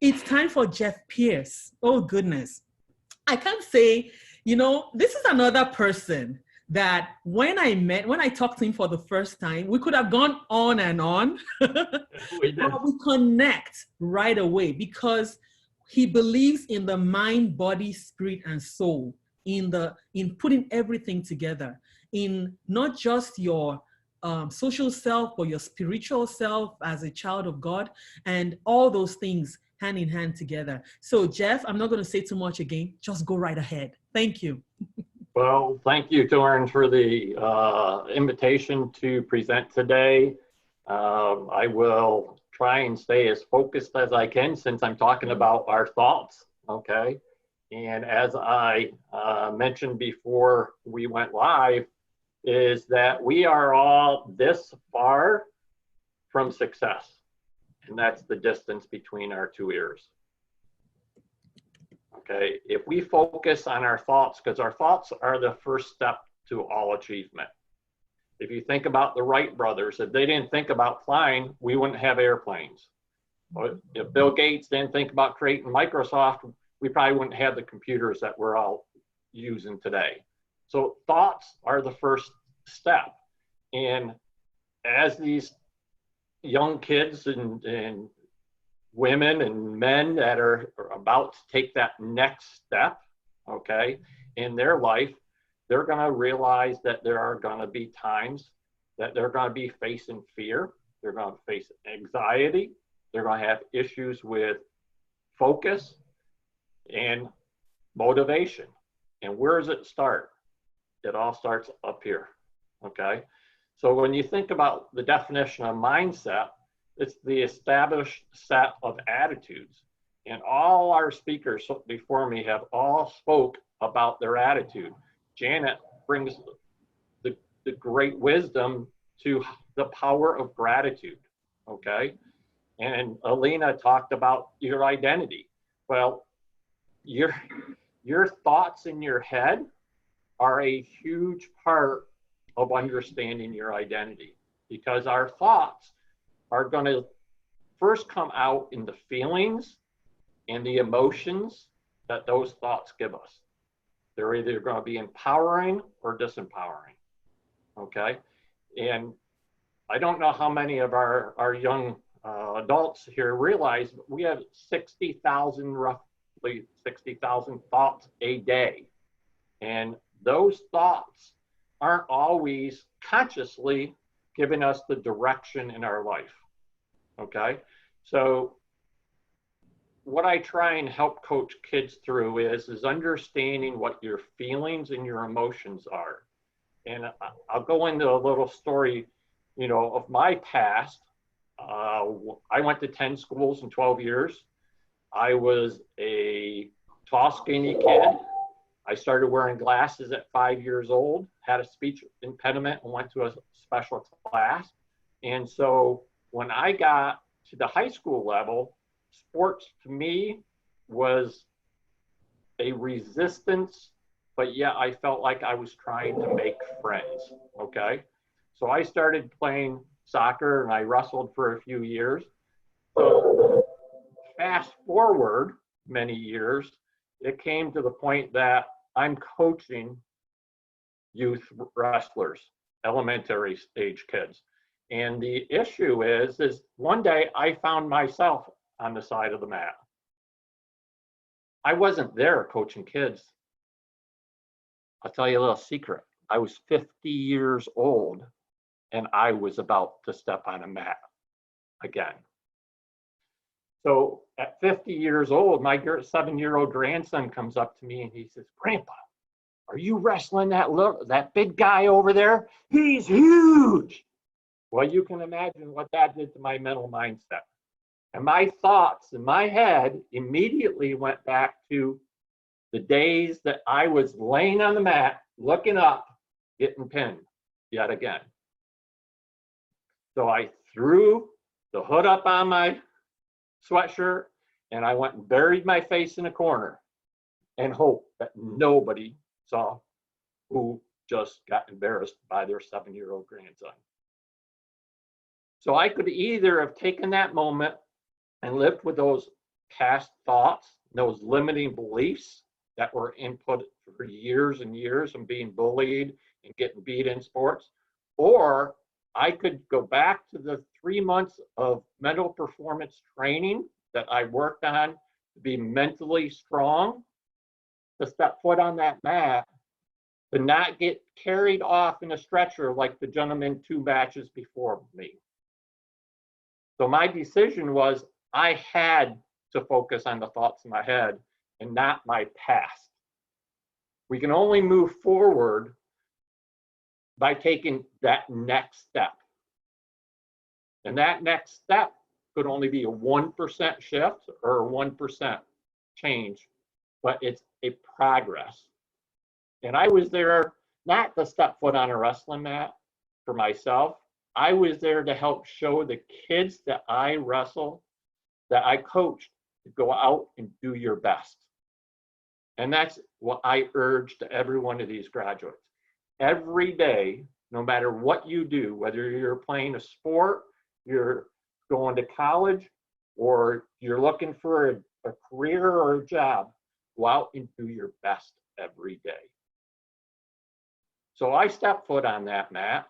It's time for Jeff Pierce. Oh, goodness. I can't say, this is another person that when I talked to him for the first time, we could have gone on and on, but we connect right away because he believes in the mind, body, spirit, and soul, in putting everything together, in not just your social self, but your spiritual self as a child of God, and all those things hand in hand together. So Jeff, I'm not going to say too much again. Just go right ahead. Thank you. Well, thank you, Toyin, for the invitation to present today. I will try and stay as focused as I can since I'm talking about our thoughts, okay? And as I mentioned before we went live, is that we are all this far from success. And that's the distance between our two ears. Okay, if we focus on our thoughts, because our thoughts are the first step to all achievement. If you think about the Wright brothers, if they didn't think about flying, we wouldn't have airplanes. If Bill Gates didn't think about creating Microsoft, we probably wouldn't have the computers that we're all using today. So thoughts are the first step. And as these young kids and women and men that are about to take that next step, okay, in their life, they're going to realize that there are going to be times that they're going to be facing fear. They're going to face anxiety. They're going to have issues with focus and motivation. And where does it start? It all starts up here, okay? So when you think about the definition of mindset, it's the established set of attitudes. And all our speakers before me have all spoke about their attitude. Janet brings the great wisdom to the power of gratitude, okay? And Alina talked about your identity. Well, your thoughts in your head are a huge part of understanding your identity, because our thoughts are going to first come out in the feelings and the emotions that those thoughts give us. They're either going to be empowering or disempowering, okay? And I don't know how many of our young adults here realize, but we have 60,000, roughly 60,000 thoughts a day. And those thoughts aren't always consciously giving us the direction in our life, okay? So what I try and help coach kids through is understanding what your feelings and your emotions are. And I'll go into a little story, of my past. I went to 10 schools in 12 years. I was a tall, skinny kid. I started wearing glasses at 5 years old, had a speech impediment, and went to a special class. And so when I got to the high school level, sports to me was a resistance, but yet I felt like I was trying to make friends, okay? So I started playing soccer and I wrestled for a few years. So fast forward many years, it came to the point that I'm coaching youth wrestlers, elementary stage kids. And the issue is one day I found myself on the side of the mat. I wasn't there coaching kids. I'll tell you a little secret. I was 50 years old and I was about to step on a mat again. So at 50 years old, my 7-year-old grandson comes up to me and he says, "Grandpa, are you wrestling that big guy over there? He's huge." Well, you can imagine what that did to my mental mindset. And my thoughts in my head immediately went back to the days that I was laying on the mat, looking up, getting pinned yet again. So I threw the hood up on my sweatshirt and I went and buried my face in a corner and hoped that nobody saw who just got embarrassed by their 7-year-old grandson. So I could either have taken that moment and lived with those past thoughts, those limiting beliefs that were input for years and years and being bullied and getting beat in sports, or I could go back to the 3 months of mental performance training that I worked on to be mentally strong, to step foot on that mat, to not get carried off in a stretcher like the gentleman 2 matches before me. So my decision was I had to focus on the thoughts in my head and not my past. We can only move forward by taking that next step. And that next step could only be a 1% shift or a 1% change, but it's a progress. And I was there not to step foot on a wrestling mat for myself. I was there to help show the kids that I wrestle, that I coached, to go out and do your best. And that's what I urge to every one of these graduates. Every day, no matter what you do, whether you're playing a sport, you're going to college, or you're looking for a career or a job, go out and do your best every day. So I stepped foot on that mat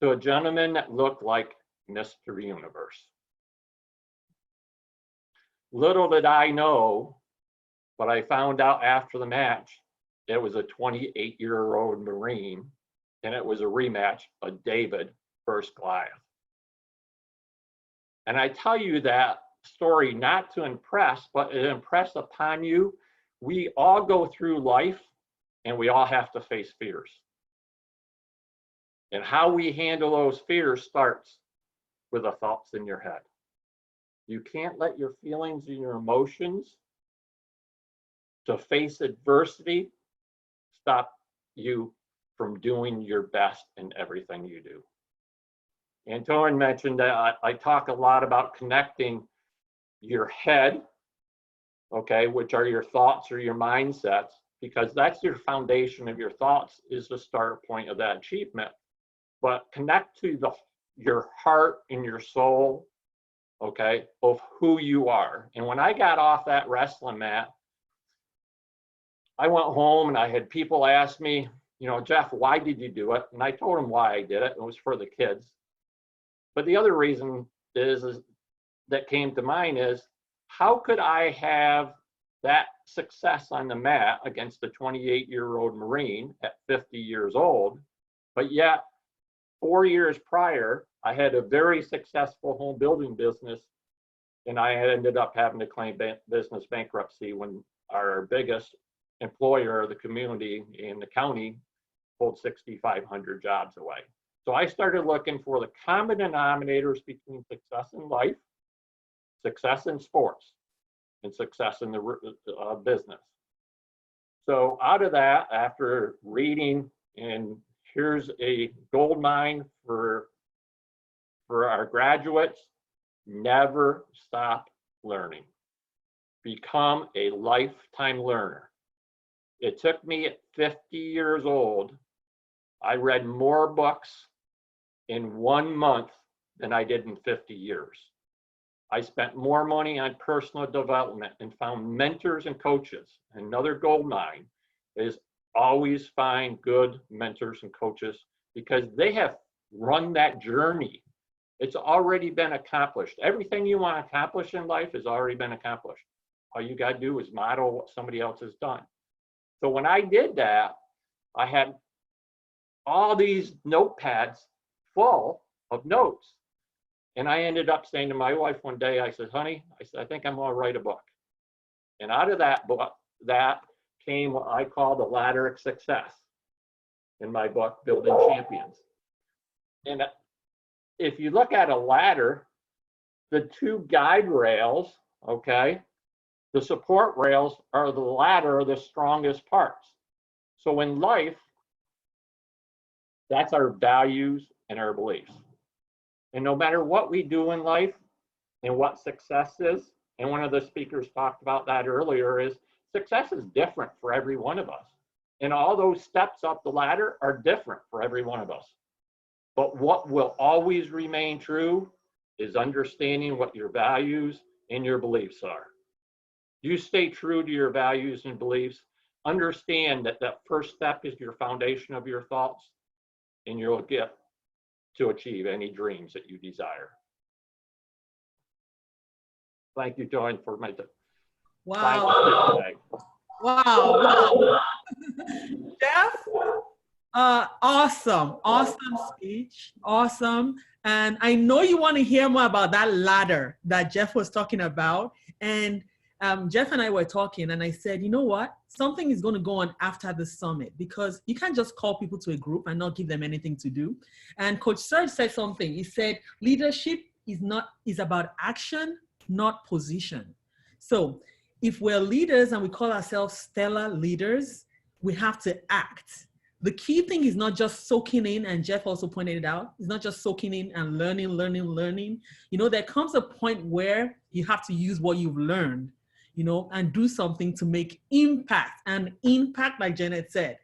to a gentleman that looked like Mr. Universe. Little did I know, but I found out after the match, it was a 28-year-old Marine, and it was a rematch of David versus Goliath. And I tell you that story not to impress, but to impress upon you, we all go through life and we all have to face fears. And how we handle those fears starts with the thoughts in your head. You can't let your feelings and your emotions to face adversity stop you from doing your best in everything you do. And Toyin mentioned that I talk a lot about connecting your head, okay, which are your thoughts or your mindsets, because that's your foundation of your thoughts, is the start point of that achievement. But connect to your heart and your soul, okay, of who you are. And when I got off that wrestling mat, I went home and I had people ask me, you know, Jeff, why did you do it? And I told them why I did it. It was for the kids. But the other reason is that came to mind is, how could I have that success on the mat against a 28-year-old Marine at 50 years old, but yet 4 years prior, I had a very successful home building business, and I had ended up having to claim business bankruptcy when our biggest employer, the community in the county, pulled 6,500 jobs away. So I started looking for the common denominators between success in life, success in sports, and success in the business. So out of that, after reading, and here's a gold mine for our graduates, never stop learning. Become a lifetime learner. It took me at 50 years old, I read more books in 1 month than I did in 50 years. I spent more money on personal development and found mentors and coaches. Another gold mine is always find good mentors and coaches, because they have run that journey. It's already been accomplished. Everything you want to accomplish in life has already been accomplished. All you got to do is model what somebody else has done. So when I did that, I had all these notepads full of notes. And I ended up saying to my wife one day, I said, honey, I think I'm going to write a book. And out of that book, that came what I call the ladder of success in my book, Building Champions. And if you look at a ladder, the 2 guide rails, okay, the support rails are the ladder, the strongest parts. So in life, that's our values and our beliefs. And no matter what we do in life and what success is, and one of the speakers talked about that earlier, is success is different for every one of us. And all those steps up the ladder are different for every one of us. But what will always remain true is understanding what your values and your beliefs are. You stay true to your values and beliefs. Understand that that first step is your foundation of your thoughts, and you'll get to achieve any dreams that you desire. Thank you, Toyin, for my Wow. today. Wow. Jeff, awesome speech. Awesome. And I know you want to hear more about that ladder that Jeff was talking about. And Jeff and I were talking, and I said, you know what? Something is going to go on after the summit, because you can't just call people to a group and not give them anything to do. And Coach Serge said something. He said, leadership is about action, not position. So if we're leaders and we call ourselves stellar leaders, we have to act. The key thing is not just soaking in, and Jeff also pointed it out, it's not just soaking in and learning. You know, there comes a point where you have to use what you've learned, you know, and do something to make impact. And impact, like Janet said,